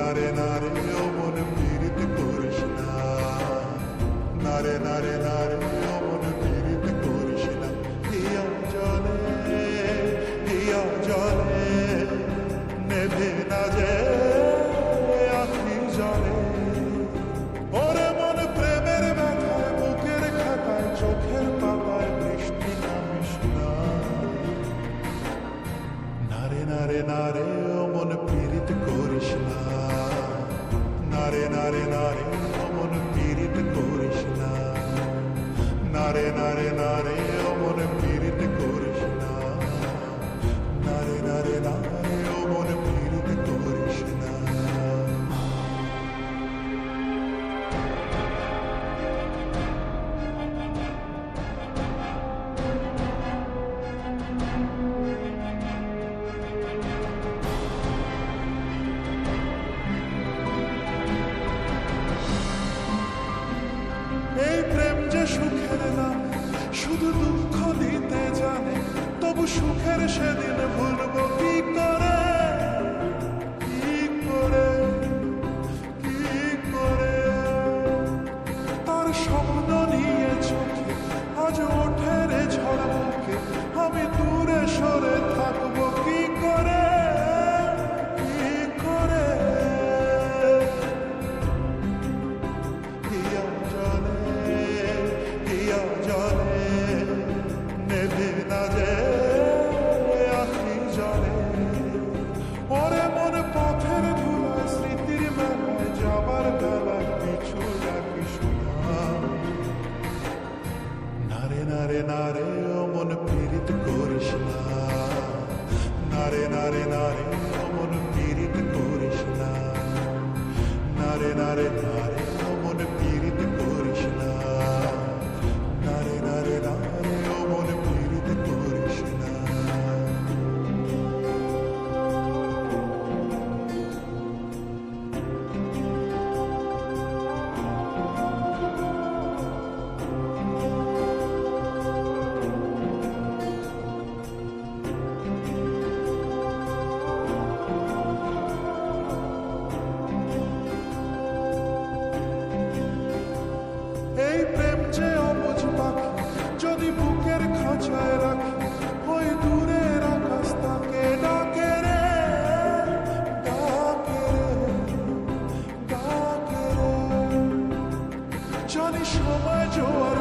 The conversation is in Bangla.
নারে নারে ও মন পীড়িত করিস না, নারে নারে নারে ও মন পীড়িত করিস না। হিয়া জলে নেভে না যে আখি জলে, ওরে মন প্রেমের ব্যথায় বুকের খাতায় চোখের পাতায় বৃষ্টি নামিস না। নারে নারে নারে ও মন পীড়িত করিস না, নারে নারে নারে ও মন পীড়িত করিস না, নারে নারে নারে ও মন পীড়িত করিস না, নারে নারে নারে ও মন পীড়িত করিস না। এই প্রেম যে সুখের না, শুধু দুঃখ দিতে জানে, তবু সুখের সেদিন ভুলবো কি করে, কি করে, কি করে। তার স্বপ্ন নিয়ে চোখে আজ ওঠে রে ঝড় মুখে, আমি দূরে সরে থাকবো কি করে, কি করে। হিয়া জলে নেভে না যে আখি জলে, ওরে মন পথের ধুলায় স্মৃতির মেলায় যাবার বেলায় পিছু ডাকিস না। নারে নারে নারে ও মন পীড়িত করিস না, নারে নারে নারে ও মন পীড়িত করিস না, নারে নারে নারে ও মন পীড়িত করিস না, নারে নারে নারে ও মন পীড়িত করিস না। এই প্রেম যে অবুঝ পাখি, যদি বুকের খাঁচায় রাখি, ওই দূরের আকাশ তাকে ডাকে রে, ডাকে রে, ডাকে রে। জানি সময় জোয়ার